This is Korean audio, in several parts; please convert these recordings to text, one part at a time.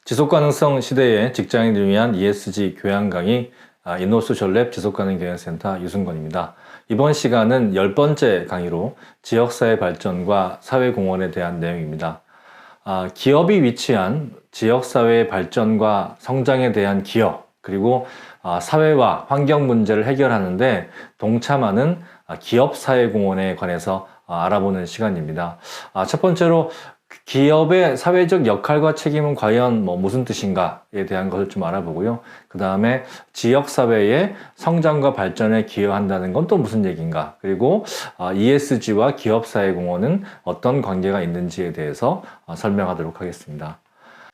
지속가능성 시대의 직장인들을 위한 ESG 교양 강의 인노소셜랩 지속가능경영센터 유승건입니다. 이번 시간은 10번째 강의로 지역사회 발전과 사회공헌에 대한 내용입니다. 기업이 위치한 지역사회의 발전과 성장에 대한 기여, 그리고 사회와 환경 문제를 해결하는데 동참하는 기업사회공헌에 관해서 알아보는 시간입니다. 첫 번째로 기업의 사회적 역할과 책임은 과연 무슨 뜻인가에 대한 것을 좀 알아보고요. 그 다음에 지역사회의 성장과 발전에 기여한다는 건 또 무슨 얘기인가, 그리고 ESG와 기업사회공헌은 어떤 관계가 있는지에 대해서 설명하도록 하겠습니다.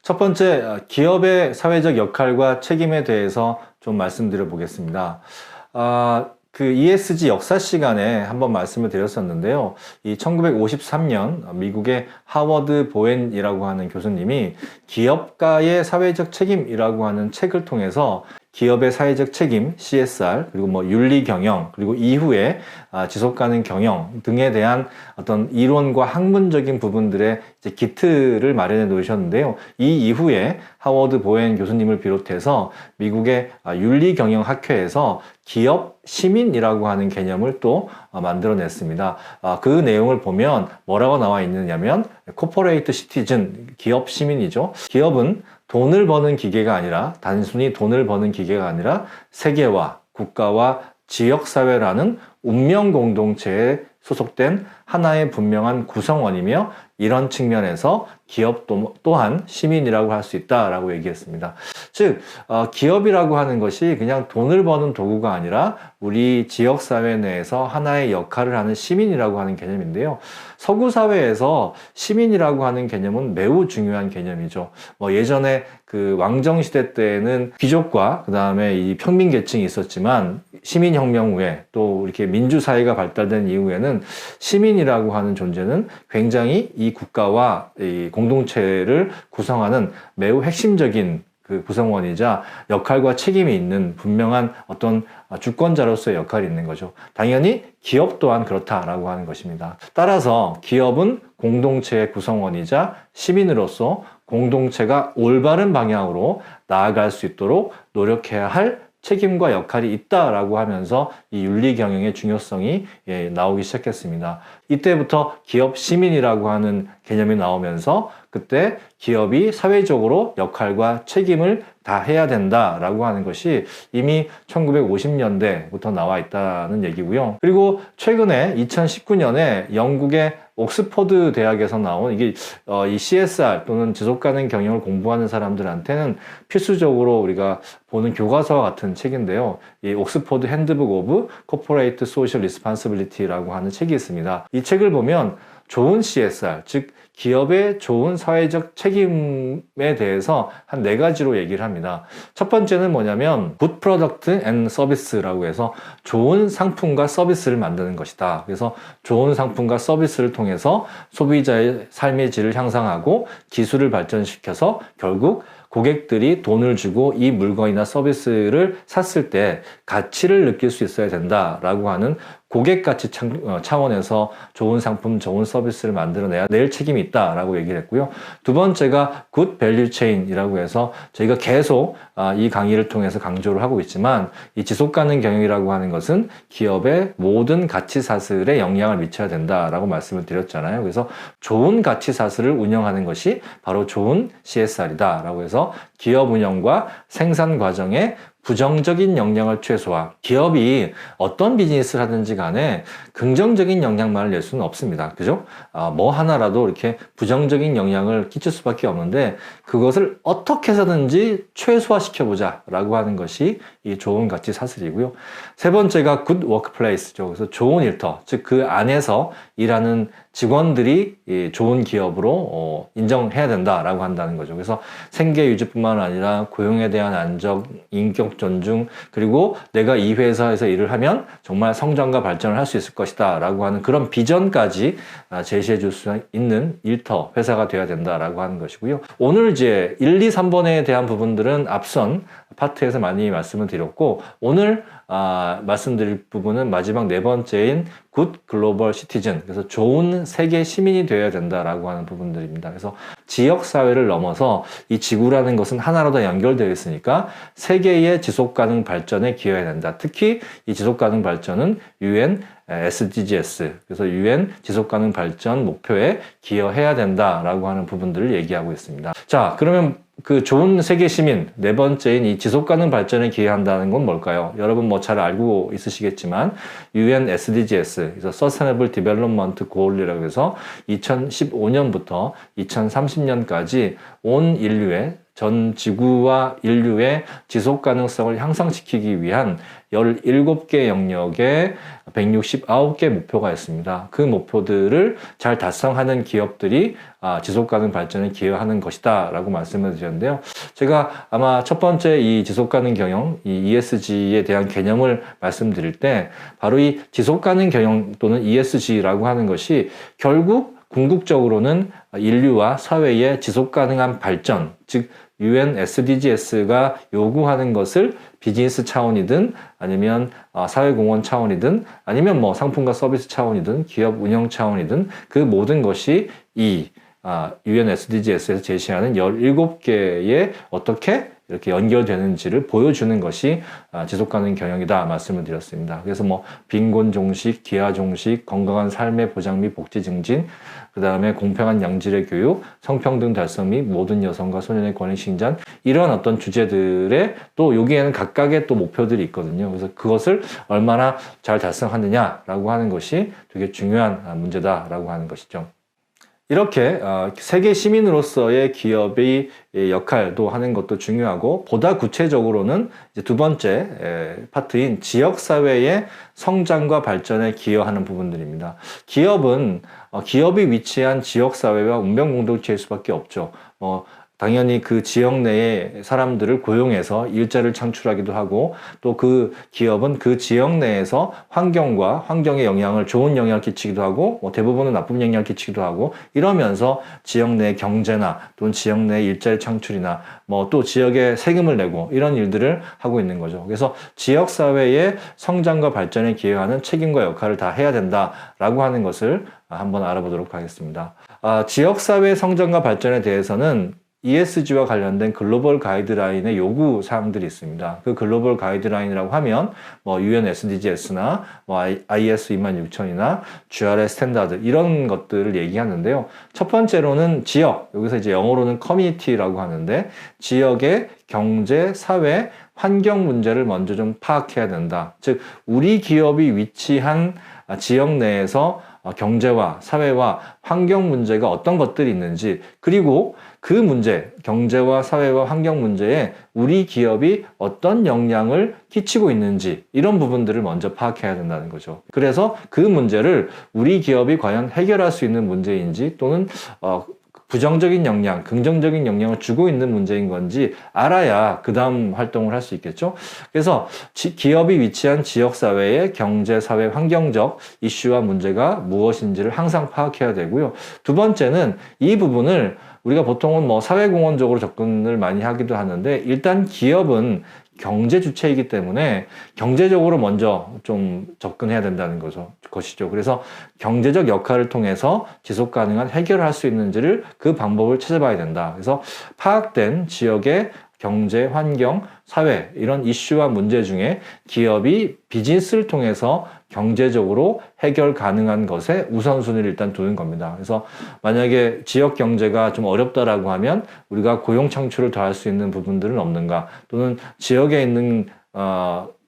첫 번째, 기업의 사회적 역할과 책임에 대해서 좀 말씀드려 보겠습니다. 그 ESG 역사 시간에 한번 말씀을 드렸었는데요. 이 1953년 미국의 하워드 보웬이라고 하는 교수님이 기업가의 사회적 책임이라고 하는 책을 통해서 기업의 사회적 책임, CSR, 그리고 윤리 경영, 그리고 이후에 지속가능 경영 등에 대한 어떤 이론과 학문적인 부분들의 이제 기틀을 마련해 놓으셨는데요. 이 이후에 하워드 보웬 교수님을 비롯해서 미국의 윤리 경영 학회에서 기업 시민이라고 하는 개념을 또 만들어냈습니다. 그 내용을 보면 뭐라고 나와 있느냐면 코퍼레이트 시티즌, 기업 시민이죠. 기업은 돈을 버는 기계가 아니라, 단순히 돈을 버는 기계가 아니라 세계와 국가와 지역사회라는 운명 공동체에 소속된 하나의 분명한 구성원이며, 이런 측면에서 기업 또한 시민이라고 할 수 있다라고 얘기했습니다. 즉, 기업이라고 하는 것이 그냥 돈을 버는 도구가 아니라 우리 지역사회 내에서 하나의 역할을 하는 시민이라고 하는 개념인데요. 서구 사회에서 시민이라고 하는 개념은 매우 중요한 개념이죠. 예전에 그 왕정시대 때에는 귀족과 그 다음에 이 평민계층이 있었지만, 시민혁명 후에 또 이렇게 민주사회가 발달된 이후에는 시민이라고 하는 존재는 굉장히 이 국가와 이 공동체를 구성하는 매우 핵심적인 그 구성원이자 역할과 책임이 있는 분명한 어떤 주권자로서의 역할이 있는 거죠. 당연히 기업 또한 그렇다라고 하는 것입니다. 따라서 기업은 공동체의 구성원이자 시민으로서 공동체가 올바른 방향으로 나아갈 수 있도록 노력해야 할 책임과 역할이 있다라고 하면서 이 윤리 경영의 중요성이 나오기 시작했습니다. 이때부터 기업 시민이라고 하는 개념이 나오면서 그때 기업이 사회적으로 역할과 책임을 다 해야 된다라고 하는 것이 이미 1950년대부터 나와 있다는 얘기고요. 그리고 최근에 2019년에 영국의 옥스퍼드 대학에서 나온 이 CSR 또는 지속가능 경영을 공부하는 사람들한테는 필수적으로 우리가 보는 교과서와 같은 책인데요. 이 옥스퍼드 핸드북 오브 코퍼레이트 소셜 리스폰시빌리티라고 하는 책이 있습니다. 이 책을 보면 좋은 CSR, 즉 기업의 좋은 사회적 책임에 대해서 한 4가지로 얘기를 합니다. 첫 번째는 뭐냐면 Good Product and Service라고 해서 좋은 상품과 서비스를 만드는 것이다. 그래서 좋은 상품과 서비스를 통해서 소비자의 삶의 질을 향상하고 기술을 발전시켜서 결국 고객들이 돈을 주고 이 물건이나 서비스를 샀을 때 가치를 느낄 수 있어야 된다라고 하는 고객가치 차원에서 좋은 상품, 좋은 서비스를 만들어내야 낼 책임이 있다라고 얘기를 했고요. 두 번째가 Good Value Chain이라고 해서 저희가 계속 이 강의를 통해서 강조를 하고 있지만, 이 지속가능 경영이라고 하는 것은 기업의 모든 가치 사슬에 영향을 미쳐야 된다라고 말씀을 드렸잖아요. 그래서 좋은 가치 사슬을 운영하는 것이 바로 좋은 CSR이다라고 해서 기업 운영과 생산 과정에 부정적인 영향을 최소화. 기업이 어떤 비즈니스를 하든지 간에 긍정적인 영향만을 낼 수는 없습니다. 그죠? 뭐 하나라도 이렇게 부정적인 영향을 끼칠 수밖에 없는데, 그것을 어떻게 해서든지 최소화시켜보자 라고 하는 것이 이 좋은 가치 사슬이고요. 세 번째가 good workplace죠. 그래서 좋은 일터, 즉 그 안에서 일하는 직원들이 좋은 기업으로 인정해야 된다라고 한다는 거죠. 그래서 생계 유지뿐만 아니라 고용에 대한 안정, 인격 교육, 존중, 그리고 내가 이 회사에서 일을 하면 정말 성장과 발전을 할 수 있을 것이다 라고 하는 그런 비전까지 제시해 줄 수 있는 일터 회사가 되어야 된다라고 하는 것이고요. 오늘 이제 1, 2, 3번에 대한 부분들은 앞선 파트에서 많이 말씀을 드렸고, 오늘 말씀드릴 부분은 마지막 네 번째인 굿 글로벌 시티즌, 그래서 좋은 세계 시민이 되어야 된다라고 하는 부분들입니다. 그래서 지역 사회를 넘어서 이 지구라는 것은 하나로 다 연결되어 있으니까 세계의 지속 가능 발전에 기여해야 된다. 특히 이 지속 가능 발전은 UN SDGs, 그래서 UN 지속 가능 발전 목표에 기여해야 된다라고 하는 부분들을 얘기하고 있습니다. 자, 그러면 그 좋은 세계 시민 네 번째인 이 지속 가능 발전에 기여한다는 건 뭘까요? 여러분 뭐 잘 알고 있으시겠지만 UN SDGs, 그래서 Sustainable Development Goal이라고 해서 2015년부터 2030년까지 온 인류의 전 지구와 인류의 지속 가능성을 향상시키기 위한 17개 영역에 169개 목표가 있습니다. 그 목표들을 잘 달성하는 기업들이 지속 가능 발전에 기여하는 것이다 라고 말씀을 드렸는데요. 제가 아마 첫 번째 이 지속 가능 경영, 이 ESG에 대한 개념을 말씀드릴 때 바로 이 지속 가능 경영 또는 ESG라고 하는 것이 결국 궁극적으로는 인류와 사회의 지속 가능한 발전, 즉 UN SDGs가 요구하는 것을 비즈니스 차원이든 아니면 사회공헌 차원이든 아니면 뭐 상품과 서비스 차원이든 기업 운영 차원이든 그 모든 것이 이 UN SDGs에서 제시하는 17개의 어떻게 이렇게 연결되는지를 보여주는 것이 지속가능 경영이다 말씀을 드렸습니다. 그래서 뭐 빈곤 종식, 기아 종식, 건강한 삶의 보장 및 복지 증진, 그 다음에 공평한 양질의 교육, 성평등 달성 및 모든 여성과 소년의 권리 신장, 이런 어떤 주제들에 또 여기에는 각각의 또 목표들이 있거든요. 그래서 그것을 얼마나 잘 달성하느냐라고 하는 것이 되게 중요한 문제다라고 하는 것이죠. 이렇게 세계 시민으로서의 기업의 역할도 하는 것도 중요하고, 보다 구체적으로는 이제 두 번째 파트인 지역사회의 성장과 발전에 기여하는 부분들입니다. 기업이 위치한 지역사회와 운명공동체일 수밖에 없죠. 당연히 그 지역 내의 사람들을 고용해서 일자리를 창출하기도 하고, 또 그 기업은 그 지역 내에서 환경에 좋은 영향을 끼치기도 하고, 대부분은 나쁜 영향을 끼치기도 하고, 이러면서 지역 내 경제나 또는 지역 내 일자리 창출이나 또 지역에 세금을 내고 이런 일들을 하고 있는 거죠. 그래서 지역 사회의 성장과 발전에 기여하는 책임과 역할을 다 해야 된다라고 하는 것을 한번 알아보도록 하겠습니다. 지역 사회 성장과 발전에 대해서는 ESG와 관련된 글로벌 가이드라인의 요구 사항들이 있습니다. 그 글로벌 가이드라인이라고 하면 UN SDGs나 IS 26000이나 GRI 스탠다드 이런 것들을 얘기하는데요. 첫 번째로는 지역, 여기서 이제 영어로는 커뮤니티라고 하는데, 지역의 경제, 사회, 환경 문제를 먼저 좀 파악해야 된다. 즉 우리 기업이 위치한 지역 내에서 경제와 사회와 환경 문제가 어떤 것들이 있는지, 그리고 그 문제, 경제와 사회와 환경 문제에 우리 기업이 어떤 영향을 끼치고 있는지, 이런 부분들을 먼저 파악해야 된다는 거죠. 그래서 그 문제를 우리 기업이 과연 해결할 수 있는 문제인지, 또는 부정적인 영향, 긍정적인 영향을 주고 있는 문제인 건지 알아야 그 다음 활동을 할 수 있겠죠. 그래서 기업이 위치한 지역사회의 경제, 사회, 환경적 이슈와 문제가 무엇인지를 항상 파악해야 되고요. 두 번째는 이 부분을 우리가 보통은 사회공헌적으로 접근을 많이 하기도 하는데, 일단 기업은 경제 주체이기 때문에 경제적으로 먼저 좀 접근해야 된다는 것이죠. 그래서 경제적 역할을 통해서 지속 가능한 해결을 할 수 있는지를, 그 방법을 찾아봐야 된다. 그래서 파악된 지역의 경제, 환경, 사회 이런 이슈와 문제 중에 기업이 비즈니스를 통해서 경제적으로 해결 가능한 것에 우선순위를 일단 두는 겁니다. 그래서 만약에 지역 경제가 좀 어렵다라고 하면 우리가 고용 창출을 더 할 수 있는 부분들은 없는가, 또는 지역에 있는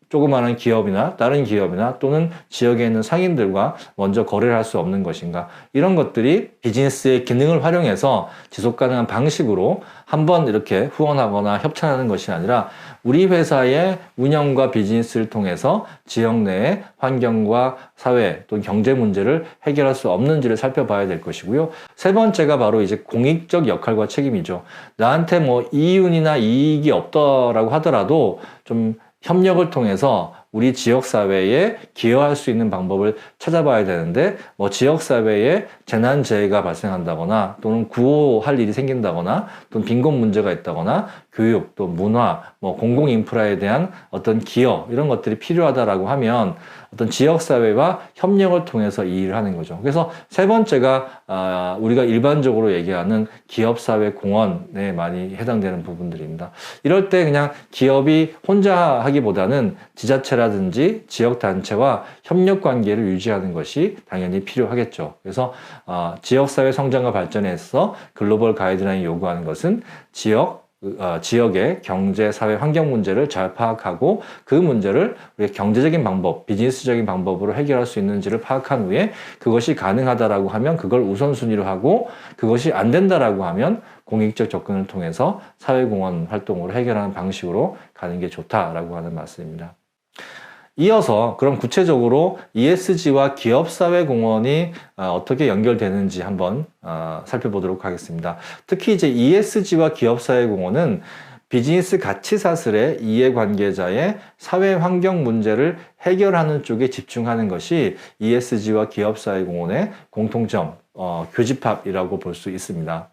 조그마한 기업이나 다른 기업이나 또는 지역에 있는 상인들과 먼저 거래를 할 수 없는 것인가? 이런 것들이 비즈니스의 기능을 활용해서 지속 가능한 방식으로 한번 이렇게 후원하거나 협찬하는 것이 아니라 우리 회사의 운영과 비즈니스를 통해서 지역 내의 환경과 사회 또는 경제 문제를 해결할 수 없는지를 살펴봐야 될 것이고요. 세 번째가 바로 이제 공익적 역할과 책임이죠. 나한테 뭐 이윤이나 이익이 없더라고 하더라도 좀 협력을 통해서 우리 지역사회에 기여할 수 있는 방법을 찾아봐야 되는데, 뭐 지역사회에 재난재해가 발생한다거나 또는 구호할 일이 생긴다거나 또는 빈곤 문제가 있다거나 교육 또 문화 뭐 공공인프라에 대한 어떤 기여 이런 것들이 필요하다라고 하면 어떤 지역사회와 협력을 통해서 이 일을 하는 거죠. 그래서 세 번째가 우리가 일반적으로 얘기하는 기업사회 공헌에 많이 해당되는 부분들입니다. 이럴 때 그냥 기업이 혼자 하기보다는 지자체라든지 지역단체와 협력관계를 유지하는 것이 당연히 필요하겠죠. 그래서 지역사회 성장과 발전에 있어서 글로벌 가이드라인이 요구하는 것은 지역의 경제, 사회, 환경 문제를 잘 파악하고 그 문제를 우리가 경제적인 방법, 비즈니스적인 방법으로 해결할 수 있는지를 파악한 후에 그것이 가능하다라고 하면 그걸 우선순위로 하고 그것이 안 된다라고 하면 공익적 접근을 통해서 사회공헌 활동으로 해결하는 방식으로 가는 게 좋다라고 하는 말씀입니다. 이어서 그럼 구체적으로 ESG와 기업사회공헌이 어떻게 연결되는지 한번 살펴보도록 하겠습니다. 특히 이제 ESG와 기업사회공헌은 비즈니스 가치사슬의 이해관계자의 사회환경 문제를 해결하는 쪽에 집중하는 것이 ESG와 기업사회공헌의 공통점, 교집합이라고 볼 수 있습니다.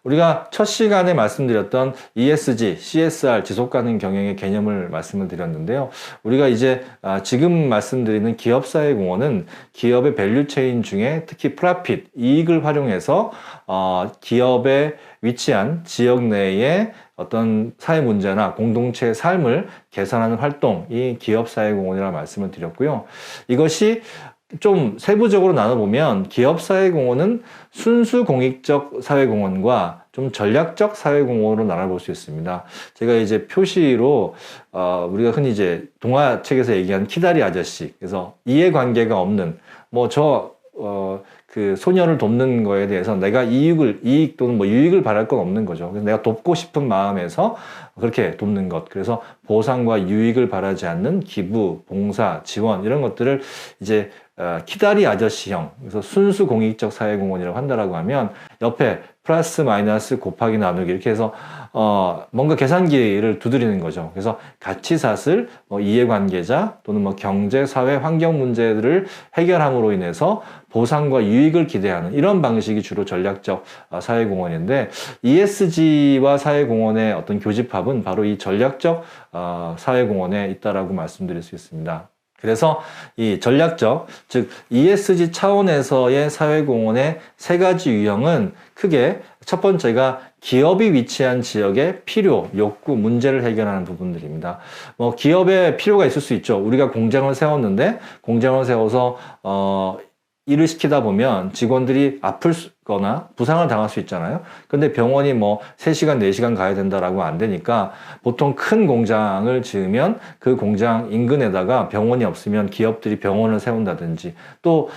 우리가 첫 시간에 말씀드렸던 ESG, CSR, 지속가능 경영의 개념을 말씀을 드렸는데요. 우리가 이제 지금 말씀드리는 기업사회공헌은 기업의 밸류체인 중에 특히 프라핏, 이익을 활용해서 기업에 위치한 지역 내의 어떤 사회 문제나 공동체의 삶을 개선하는 활동이 기업사회공헌이라고 말씀을 드렸고요. 이것이 좀 세부적으로 나눠보면 기업사회공헌은 순수 공익적 사회공헌과 좀 전략적 사회공헌으로 나눠볼 수 있습니다. 제가 이제 표시로 우리가 흔히 이제 동화책에서 얘기하는 키다리 아저씨, 그래서 이해관계가 없는 그 소녀를 돕는 거에 대해서 내가 이익 또는 뭐 유익을 바랄 건 없는 거죠. 그래서 내가 돕고 싶은 마음에서 그렇게 돕는 것. 그래서 보상과 유익을 바라지 않는 기부, 봉사, 지원 이런 것들을 이제 키다리 아저씨형, 그래서 순수 공익적 사회공헌이라고 한다라고 하면 옆에 플러스 마이너스 곱하기 나누기 이렇게 해서 뭔가 계산기를 두드리는 거죠. 그래서 가치사슬, 이해관계자 또는 뭐 경제, 사회, 환경 문제들을 해결함으로 인해서 보상과 유익을 기대하는 이런 방식이 주로 전략적 사회공헌인데, ESG와 사회공헌의 어떤 교집합은 바로 이 전략적 사회공헌에 있다라고 말씀드릴 수 있습니다. 그래서 이 전략적, 즉 ESG 차원에서의 사회공헌의 세 가지 유형은 크게 첫 번째가 기업이 위치한 지역의 필요, 욕구, 문제를 해결하는 부분들입니다. 뭐 기업에 필요가 있을 수 있죠. 우리가 공장을 세웠는데 공장을 세워서 일을 시키다 보면 직원들이 아플거나 부상을 당할 수 있잖아요. 근데 병원이 뭐 3시간, 4시간 가야 된다라고 안 되니까 보통 큰 공장을 지으면 그 공장 인근에다가 병원이 없으면 기업들이 병원을 세운다든지, 또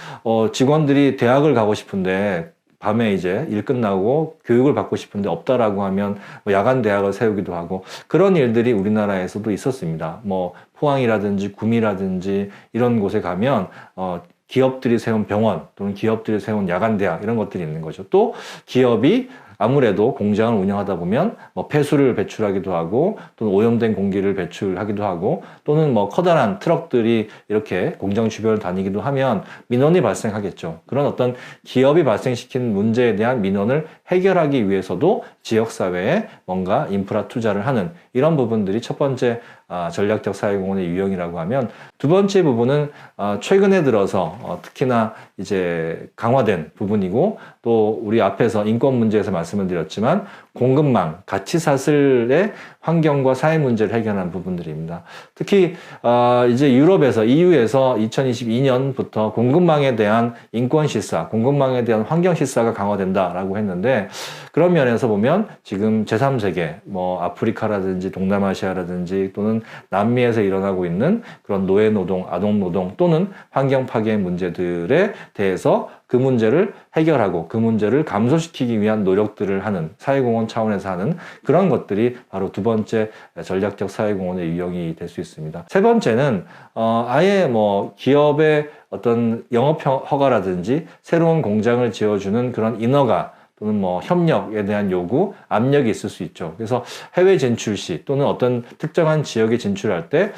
직원들이 대학을 가고 싶은데 밤에 이제 일 끝나고 교육을 받고 싶은데 없다라고 하면 뭐 야간 대학을 세우기도 하고, 그런 일들이 우리나라에서도 있었습니다. 뭐 포항이라든지 구미라든지 이런 곳에 가면 기업들이 세운 병원 또는 기업들이 세운 야간대학 이런 것들이 있는 거죠. 또 기업이 아무래도 공장을 운영하다 보면 뭐 폐수를 배출하기도 하고 또는 오염된 공기를 배출하기도 하고 또는 뭐 커다란 트럭들이 이렇게 공장 주변을 다니기도 하면 민원이 발생하겠죠. 그런 어떤 기업이 발생시킨 문제에 대한 민원을 해결하기 위해서도 지역사회에 뭔가 인프라 투자를 하는 이런 부분들이 첫 번째 전략적 사회공헌의 유형이라고 하면, 두 번째 부분은 최근에 들어서 특히나 이제 강화된 부분이고, 또 우리 앞에서 인권 문제에서 말씀을 드렸지만 공급망, 가치사슬의 환경과 사회 문제를 해결하는 부분들입니다. 특히 이제 유럽에서 EU에서 2022년부터 공급망에 대한 인권 실사, 공급망에 대한 환경 실사가 강화된다라고 했는데, 그런 면에서 보면 지금 제3세계, 뭐 아프리카라든지 동남아시아라든지 또는 또는 남미에서 일어나고 있는 그런 노예 노동, 아동 노동 또는 환경 파괴 문제들에 대해서 그 문제를 해결하고 그 문제를 감소시키기 위한 노력들을 하는 사회공헌 차원에서 하는 그런 것들이 바로 두 번째 전략적 사회공헌의 유형이 될 수 있습니다. 세 번째는 아예 뭐 기업의 어떤 영업 허가라든지 새로운 공장을 지어주는 그런 인허가 또는 뭐 협력에 대한 요구, 압력이 있을 수 있죠. 그래서 해외 진출 시 또는 어떤 특정한 지역에 진출할 때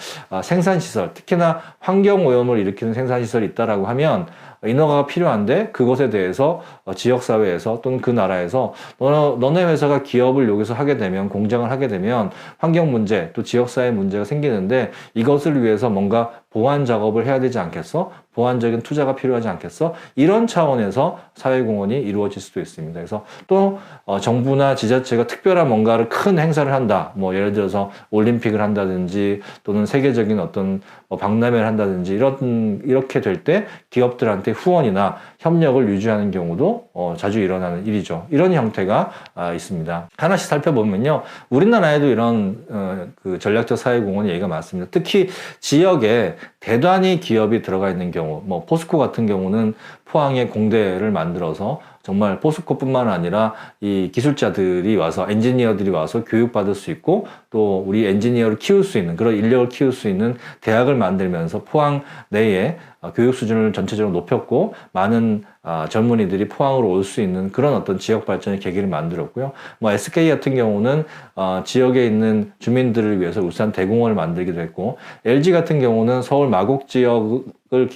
생산시설, 특히나 환경오염을 일으키는 생산시설이 있다라고 하면 인허가가 필요한데 그것에 대해서 지역사회에서 또는 그 나라에서 너네 회사가 기업을 여기서 하게 되면 공장을 하게 되면 환경 문제 또 지역사회 문제가 생기는데 이것을 위해서 뭔가 보완 작업을 해야 되지 않겠어? 보완적인 투자가 필요하지 않겠어? 이런 차원에서 사회공헌이 이루어질 수도 있습니다. 그래서 또 정부나 지자체가 특별한 뭔가를 큰 행사를 한다. 뭐 예를 들어서 올림픽을 한다든지 또는 세계적인 어떤 박람회를 한다든지 이렇게 될 때 기업들한테 후원이나 협력을 유지하는 경우도 자주 일어나는 일이죠. 이런 형태가 있습니다. 하나씩 살펴보면요. 우리나라에도 이런 그 전략적 사회공헌 얘기가 많습니다. 특히 지역에 대단히 기업이 들어가 있는 경우, 뭐 포스코 같은 경우는 포항에 공대를 만들어서 정말 포스코뿐만 아니라 이 기술자들이 와서 엔지니어들이 와서 교육받을 수 있고 또 우리 엔지니어를 키울 수 있는 그런 인력을 키울 수 있는 대학을 만들면서 포항 내에 교육 수준을 전체적으로 높였고 많은 젊은이들이 포항으로 올 수 있는 그런 어떤 지역 발전의 계기를 만들었고요. 뭐 SK 같은 경우는 지역에 있는 주민들을 위해서 울산 대공원을 만들기도 했고 LG 같은 경우는 서울 마곡 지역을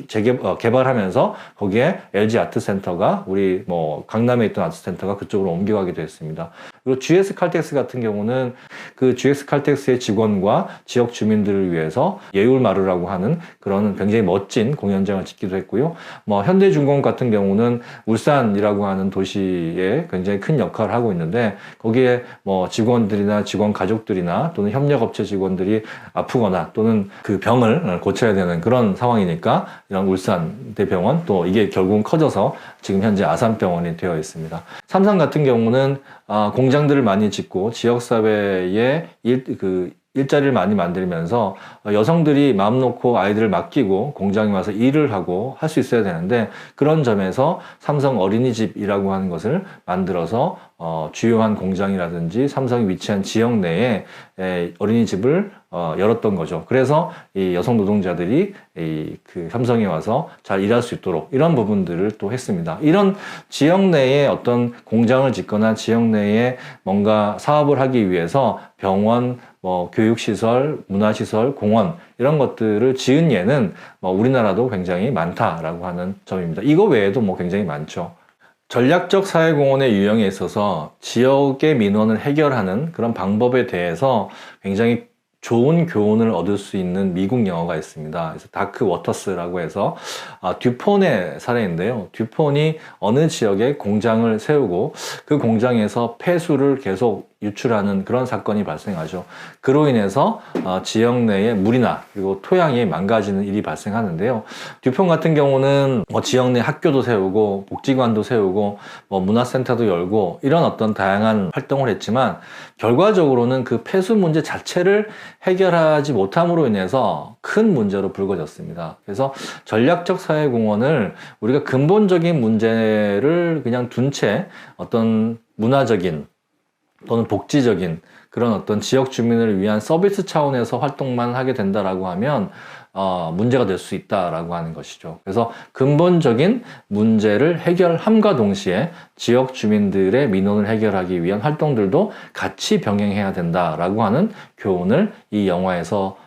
개발하면서 거기에 LG 아트센터가 우리 뭐 강남에 있던 아트센터가 그쪽으로 옮겨가기도 했습니다. 그리고 GS 칼텍스 같은 경우는 그 GS 칼텍스의 직원과 지역 주민들을 위해서 예울마루라고 하는 그런 굉장히 멋진 공연장을 짓기도 했고요. 뭐 현대중공업 같은 경우는 울산이라고 하는 도시에 굉장히 큰 역할을 하고 있는데 거기에 뭐 직원들이나 직원 가족들이나 또는 협력업체 직원들이 아프거나 또는 그 병을 고쳐야 되는 그런 상황이니까 이런 울산대병원 또 이게 결국은 커져서 지금 현재 아산병원이 되어 있습니다. 삼성 같은 경우는 공장들을 많이 짓고 지역사회에 일자리를 많이 만들면서 여성들이 마음 놓고 아이들을 맡기고 공장에 와서 일을 하고 할 수 있어야 되는데 그런 점에서 삼성 어린이집이라고 하는 것을 만들어서 주요한 공장이라든지 삼성이 위치한 지역 내에 어린이집을 열었던 거죠. 그래서 이 여성 노동자들이 그 삼성에 와서 잘 일할 수 있도록 이런 부분들을 또 했습니다. 이런 지역 내에 어떤 공장을 짓거나 지역 내에 뭔가 사업을 하기 위해서 병원, 뭐 교육시설, 문화시설, 공원 이런 것들을 지은 예는 우리나라도 굉장히 많다라고 하는 점입니다. 이거 외에도 뭐 굉장히 많죠. 전략적 사회공헌의 유형에 있어서 지역의 민원을 해결하는 그런 방법에 대해서 굉장히 좋은 교훈을 얻을 수 있는 미국 영화가 있습니다. 그래서 다크 워터스라고 해서 듀폰의 사례인데요. 듀폰이 어느 지역에 공장을 세우고 그 공장에서 폐수를 계속 유출하는 그런 사건이 발생하죠. 그로 인해서 지역 내의 물이나 그리고 토양이 망가지는 일이 발생하는데요. 듀폰 같은 경우는 지역 내 학교도 세우고 복지관도 세우고 문화센터도 열고 이런 어떤 다양한 활동을 했지만 결과적으로는 그 폐수 문제 자체를 해결하지 못함으로 인해서 큰 문제로 불거졌습니다. 그래서 전략적 사회공헌을 우리가 근본적인 문제를 그냥 둔 채 어떤 문화적인 또는 복지적인 그런 어떤 지역 주민을 위한 서비스 차원에서 활동만 하게 된다라고 하면 문제가 될 수 있다라고 하는 것이죠. 그래서 근본적인 문제를 해결함과 동시에 지역 주민들의 민원을 해결하기 위한 활동들도 같이 병행해야 된다라고 하는 교훈을 이 영화에서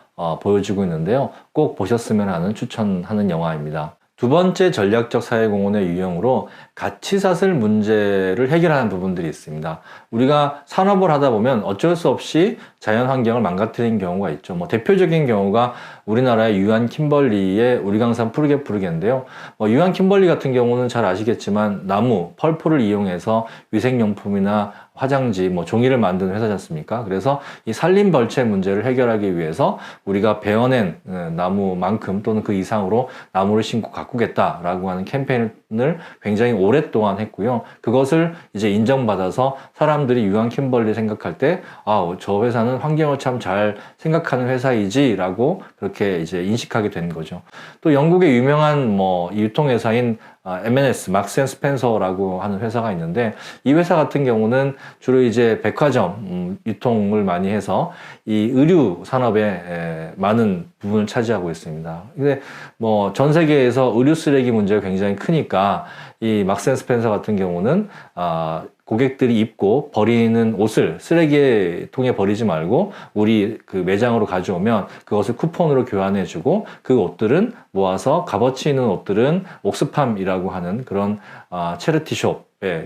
보여주고 있는데요. 꼭 보셨으면 하는 추천하는 영화입니다. 두 번째 전략적 사회공헌의 유형으로 가치사슬 문제를 해결하는 부분들이 있습니다. 우리가 산업을 하다 보면 어쩔 수 없이 자연 환경을 망가뜨리는 경우가 있죠. 대표적인 경우가 우리나라의 유한 킴벌리의 우리강산 푸르게푸르게인데요. 유한 킴벌리 같은 경우는 잘 아시겠지만 나무, 펄포를 이용해서 위생용품이나 화장지, 종이를 만드는 회사지 않습니까? 그래서 이 산림벌채 문제를 해결하기 위해서 우리가 베어낸 나무만큼 또는 그 이상으로 나무를 심고 가꾸겠다라고 하는 캠페인을 굉장히 오랫동안 했고요. 그것을 이제 인정받아서 사람들이 유한 킴벌리 생각할 때, 저 회사는 환경을 참 잘 생각하는 회사이지라고 그렇게 이제 인식하게 된 거죠. 또 영국의 유명한 유통회사인 M&S, 막스 앤 스펜서라고 하는 회사가 있는데, 이 회사 같은 경우는 주로 이제 백화점 유통을 많이 해서 이 의류 산업에 많은 부분을 차지하고 있습니다. 근데 전 세계에서 의류 쓰레기 문제가 굉장히 크니까 이 막스 앤 스펜서 같은 경우는 고객들이 입고 버리는 옷을 쓰레기통에 버리지 말고 우리 그 매장으로 가져오면 그것을 쿠폰으로 교환해주고 그 옷들은 모아서 값어치 있는 옷들은 옥스팜이라고 하는 그런 체리티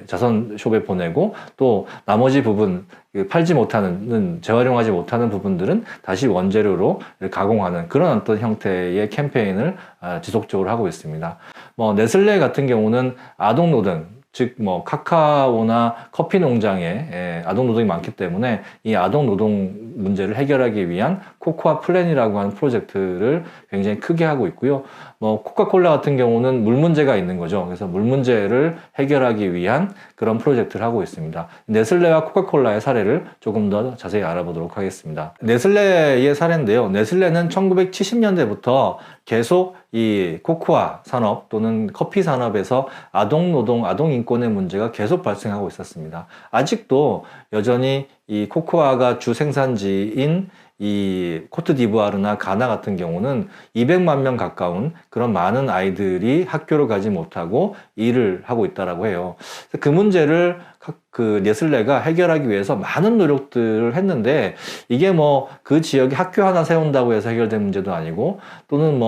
자선숍에 보내고 또 나머지 부분 팔지 못하는 재활용하지 못하는 부분들은 다시 원재료로 가공하는 그런 어떤 형태의 캠페인을 지속적으로 하고 있습니다. 네슬레 같은 경우는 아동 노동 즉 카카오나 커피 농장에 아동 노동이 많기 때문에 이 아동 노동 문제를 해결하기 위한 코코아 플랜이라고 하는 프로젝트를 굉장히 크게 하고 있고요. 코카콜라 같은 경우는 물 문제가 있는 거죠. 그래서 물 문제를 해결하기 위한 그런 프로젝트를 하고 있습니다. 네슬레와 코카콜라의 사례를 조금 더 자세히 알아보도록 하겠습니다. 네슬레의 사례인데요. 네슬레는 1970년대부터 계속 이 코코아 산업 또는 커피 산업에서 아동 노동, 아동 인권의 문제가 계속 발생하고 있었습니다. 아직도 여전히 이 코코아가 주 생산지인 이 코트디부아르나 가나 같은 경우는 200만 명 가까운 그런 많은 아이들이 학교를 가지 못하고 일을 하고 있다라고 해요. 그 문제를 그 네슬레가 해결하기 위해서 많은 노력들을 했는데 이게 그 지역에 학교 하나 세운다고 해서 해결된 문제도 아니고 또는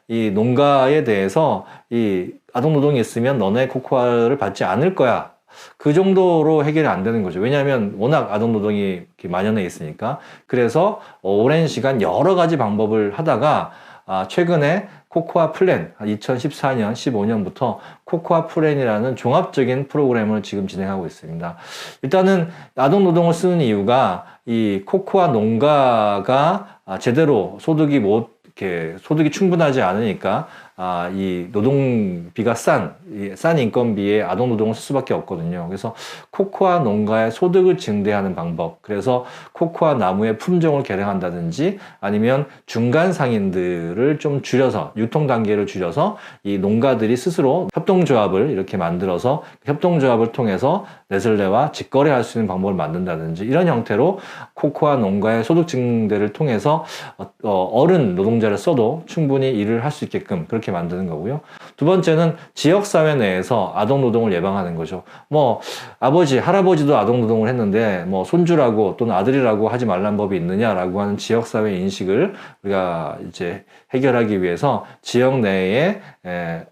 이 농가에 대해서 이 아동 노동이 있으면 너네 코코아를 받지 않을 거야. 그 정도로 해결이 안 되는 거죠. 왜냐하면 워낙 아동 노동이 만연해 있으니까. 그래서 오랜 시간 여러 가지 방법을 하다가 최근에 코코아 플랜, 2014년, 15년부터 코코아 플랜이라는 종합적인 프로그램을 지금 진행하고 있습니다. 일단은 아동 노동을 쓰는 이유가 이 코코아 농가가 제대로 소득이 충분하지 않으니까 이 노동비가 싼 인건비에 아동 노동을 쓸 수밖에 없거든요. 그래서 코코아 농가의 소득을 증대하는 방법, 그래서 코코아 나무의 품종을 개량한다든지 아니면 중간 상인들을 좀 줄여서 유통 단계를 줄여서 이 농가들이 스스로 협동조합을 이렇게 만들어서 협동조합을 통해서 네슬레와 직거래할 수 있는 방법을 만든다든지 이런 형태로 코코아 농가의 소득 증대를 통해서 어른 노동자를 써도 충분히 일을 할 수 있게끔 그렇게 만드는 거고요. 두 번째는 지역사회 내에서 아동 노동을 예방하는 거죠. 아버지, 할아버지도 아동 노동을 했는데 손주라고 또는 아들이라고 하지 말란 법이 있느냐라고 하는 지역사회 인식을 우리가 이제 해결하기 위해서 지역 내의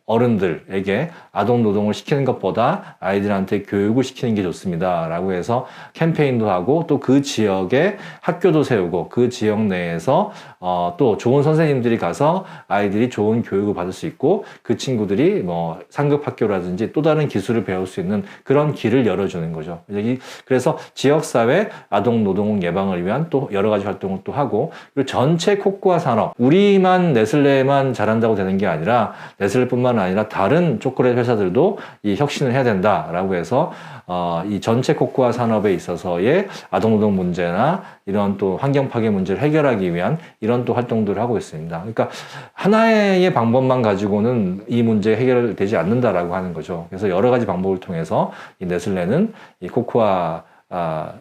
어른들에게 아동 노동을 시키는 것보다 아이들한테 교육을 시키는 게 좋습니다. 라고 해서 캠페인도 하고 또 그 지역에 학교도 세우고 그 지역 내에서 또 좋은 선생님들이 가서 아이들이 좋은 교육을 받을 수 있고 그 친구들이 상급 학교라든지 또 다른 기술을 배울 수 있는 그런 길을 열어주는 거죠. 그래서 지역사회 아동 노동 예방을 위한 또 여러 가지 활동을 또 하고 그리고 전체 코코아 산업 우리만 네슬레만 잘한다고 되는 게 아니라 네슬레뿐만 아니라 다른 초콜릿 회사들도 이 혁신을 해야 된다라고 해서 이 전체 코코아 산업에 있어서의 아동노동 문제나 이런 또 환경 파괴 문제를 해결하기 위한 이런 또 활동들을 하고 있습니다. 그러니까 하나의 방법만 가지고는 이 문제 해결되지 않는다라고 하는 거죠. 그래서 여러 가지 방법을 통해서 이 네슬레는 이 코코아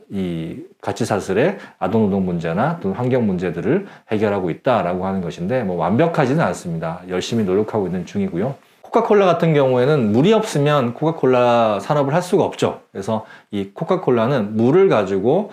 이 가치사슬의 아동노동 문제나 또는 환경 문제들을 해결하고 있다라고 하는 것인데 완벽하지는 않습니다. 열심히 노력하고 있는 중이고요. 코카콜라 같은 경우에는 물이 없으면 코카콜라 산업을 할 수가 없죠. 그래서 이 코카콜라는 물을 가지고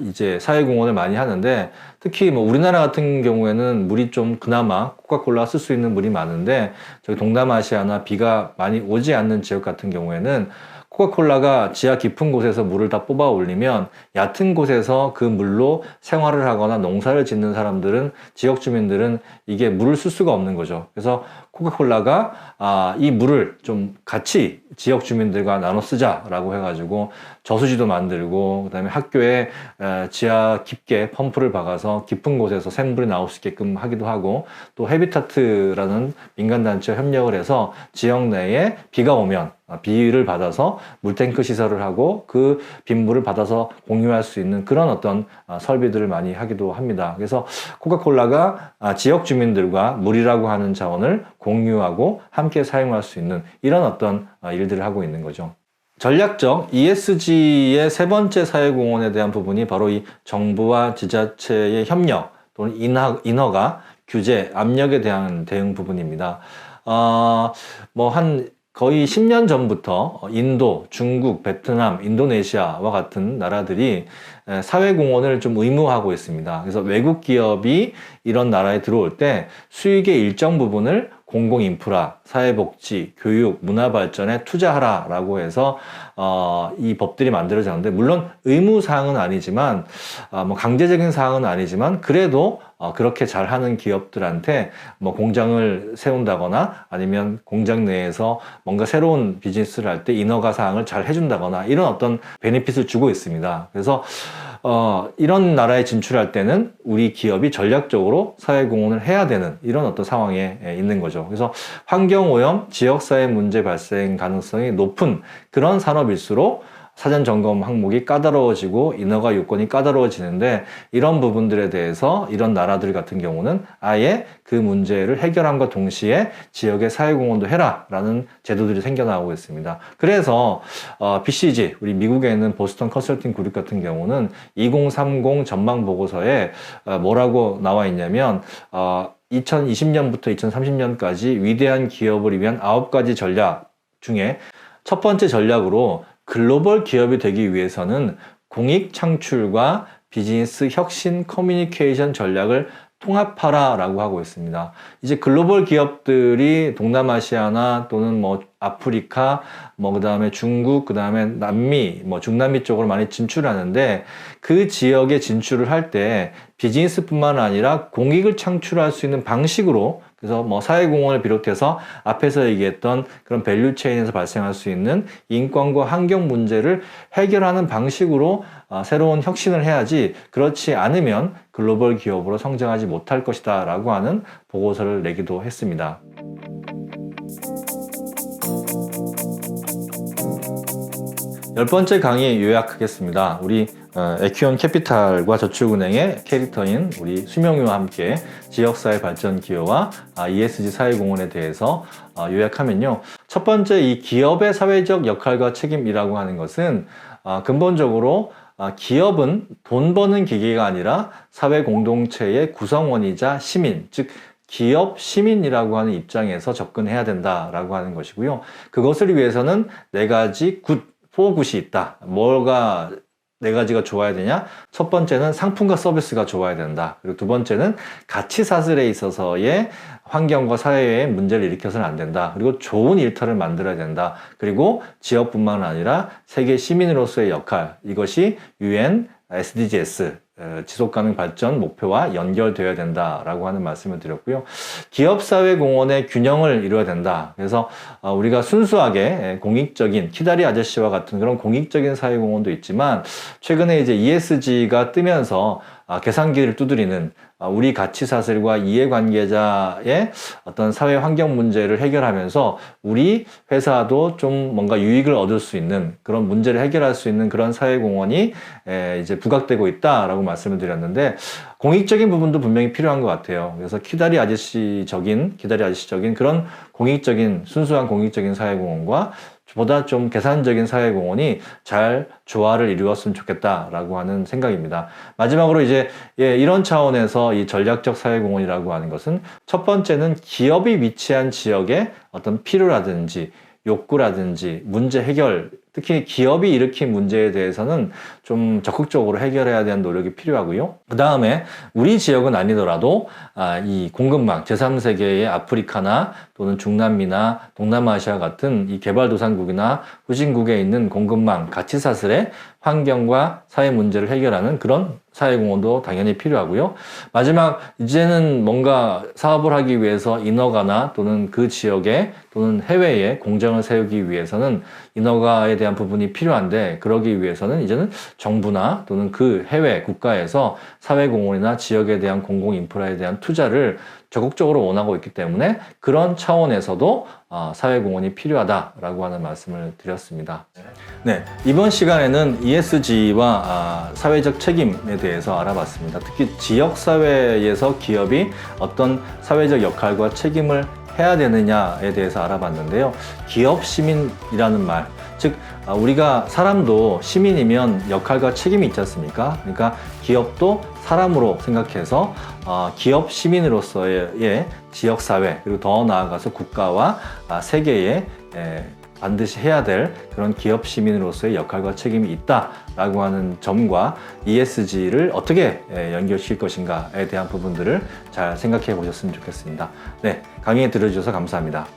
이제 사회공헌을 많이 하는데 특히 우리나라 같은 경우에는 물이 좀 그나마 코카콜라 쓸 수 있는 물이 많은데 저기 동남아시아나 비가 많이 오지 않는 지역 같은 경우에는 코카콜라가 지하 깊은 곳에서 물을 다 뽑아 올리면 얕은 곳에서 그 물로 생활을 하거나 농사를 짓는 사람들은, 지역 주민들은 이게 물을 쓸 수가 없는 거죠. 그래서 코카콜라가 이 물을 좀 같이 지역 주민들과 나눠 쓰자라고 해가지고 저수지도 만들고, 그다음에 학교에 지하 깊게 펌프를 박아서 깊은 곳에서 샘물이 나올 수 있게끔 하기도 하고, 또 헤비타트라는 민간단체와 협력을 해서 지역 내에 비가 오면 비를 받아서 물탱크 시설을 하고 그 빗물을 받아서 공유할 수 있는 그런 어떤 설비들을 많이 하기도 합니다. 그래서 코카콜라가 지역 주민들과 물이라고 하는 자원을 공유하고 함께 사용할 수 있는 이런 어떤 일들을 하고 있는 거죠. 전략적 ESG의 세 번째 사회공헌에 대한 부분이 바로 이 정부와 지자체의 협력 또는 인허가, 규제, 압력에 대한 대응 부분입니다. 거의 10년 전부터 인도, 중국, 베트남, 인도네시아와 같은 나라들이 사회공헌을 좀 의무화하고 있습니다. 그래서 외국 기업이 이런 나라에 들어올 때 수익의 일정 부분을 공공인프라, 사회복지, 교육, 문화발전에 투자하라라고 해서 이 법들이 만들어졌는데, 물론 의무사항은 아니지만 강제적인 사항은 아니지만 그래도 그렇게 잘하는 기업들한테 공장을 세운다거나 아니면 공장 내에서 뭔가 새로운 비즈니스를 할 때 인허가 사항을 잘 해준다거나 이런 어떤 베네핏을 주고 있습니다. 그래서 이런 나라에 진출할 때는 우리 기업이 전략적으로 사회공헌을 해야 되는 이런 어떤 상황에 있는 거죠. 그래서 환경오염, 지역사회 문제 발생 가능성이 높은 그런 산업일수록 사전 점검 항목이 까다로워지고 인허가 요건이 까다로워지는데, 이런 부분들에 대해서 이런 나라들 같은 경우는 아예 그 문제를 해결함과 동시에 지역의 사회공헌도 해라라는 제도들이 생겨나고 있습니다. 그래서 BCG, 우리 미국에 있는 보스턴 컨설팅 그룹 같은 경우는 2030 전망 보고서에 뭐라고 나와 있냐면 2020년부터 2030년까지 위대한 기업을 위한 9가지 전략 중에 첫 번째 전략으로 글로벌 기업이 되기 위해서는 공익 창출과 비즈니스 혁신 커뮤니케이션 전략을 통합하라라고 하고 있습니다. 이제 글로벌 기업들이 동남아시아나 또는 아프리카, 그다음에 중국, 그다음에 남미, 중남미 쪽으로 많이 진출하는데, 그 지역에 진출을 할 때 비즈니스뿐만 아니라 공익을 창출할 수 있는 방식으로, 그래서 사회공헌을 비롯해서 앞에서 얘기했던 그런 밸류체인에서 발생할 수 있는 인권과 환경 문제를 해결하는 방식으로 새로운 혁신을 해야지, 그렇지 않으면 글로벌 기업으로 성장하지 못할 것이다 라고 하는 보고서를 내기도 했습니다. 열 번째 강의 요약하겠습니다. 우리 에큐온 캐피탈과 저축은행의 캐릭터인 우리 수명유와 함께 지역사회 발전 기여와 ESG 사회공헌에 대해서 요약하면요. 첫 번째, 이 기업의 사회적 역할과 책임이라고 하는 것은 근본적으로 기업은 돈 버는 기계가 아니라 사회 공동체의 구성원이자 시민, 즉 기업 시민이라고 하는 입장에서 접근해야 된다라고 하는 것이고요. 그것을 위해서는 네 가지 포굿이 있다. 뭐가 네 가지가 좋아야 되냐? 첫 번째는 상품과 서비스가 좋아야 된다. 그리고 두 번째는 가치 사슬에 있어서의 환경과 사회에 문제를 일으켜서는 안 된다. 그리고 좋은 일터를 만들어야 된다. 그리고 지역뿐만 아니라 세계 시민으로서의 역할, 이것이 UN SDGs 지속가능 발전 목표와 연결되어야 된다라고 하는 말씀을 드렸고요. 기업사회공헌의 균형을 이루어야 된다. 그래서 우리가 순수하게 공익적인 키다리 아저씨와 같은 그런 공익적인 사회공헌도 있지만, 최근에 이제 ESG가 뜨면서 계산기를 두드리는 우리 가치사슬과 이해관계자의 어떤 사회 환경 문제를 해결하면서 우리 회사도 좀 뭔가 유익을 얻을 수 있는 그런 문제를 해결할 수 있는 그런 사회공헌이 이제 부각되고 있다라고 말씀을 드렸는데, 공익적인 부분도 분명히 필요한 것 같아요. 그래서 키다리 아저씨적인 그런 공익적인, 순수한 공익적인 사회공헌과 보다 좀 계산적인 사회공헌이 잘 조화를 이루었으면 좋겠다라고 하는 생각입니다. 마지막으로 이제 이런 차원에서 이 전략적 사회공헌이라고 하는 것은, 첫 번째는 기업이 위치한 지역의 어떤 필요라든지 욕구라든지 문제 해결 특히 기업이 일으킨 문제에 대해서는 좀 적극적으로 해결해야 되는 노력이 필요하고요. 그 다음에 우리 지역은 아니더라도 이 공급망, 제3세계의 아프리카나 또는 중남미나 동남아시아 같은 이 개발도상국이나 후진국에 있는 공급망, 가치사슬의 환경과 사회 문제를 해결하는 그런 사회공헌도 당연히 필요하고요. 마지막, 이제는 뭔가 사업을 하기 위해서 인허가나 또는 그 지역에 또는 해외에 공장을 세우기 위해서는 인허가에 대한 부분이 필요한데, 그러기 위해서는 이제는 정부나 또는 그 해외 국가에서 사회공헌이나 지역에 대한 공공인프라에 대한 투자를 적극적으로 원하고 있기 때문에 그런 차원에서도 사회공헌이 필요하다라고 하는 말씀을 드렸습니다. 네, 이번 시간에는 ESG와 사회적 책임에 대해서 알아봤습니다. 특히 지역사회에서 기업이 어떤 사회적 역할과 책임을 해야 되느냐에 대해서 알아봤는데요. 기업 시민이라는 말, 즉 우리가 사람도 시민이면 역할과 책임이 있지 않습니까? 그러니까 기업도 사람으로 생각해서 기업 시민으로서의 지역사회, 그리고 더 나아가서 국가와 세계에 반드시 해야 될 그런 기업 시민으로서의 역할과 책임이 있다라고 하는 점과 ESG를 어떻게 연결시킬 것인가에 대한 부분들을 잘 생각해 보셨으면 좋겠습니다. 네, 강의 들어주셔서 감사합니다.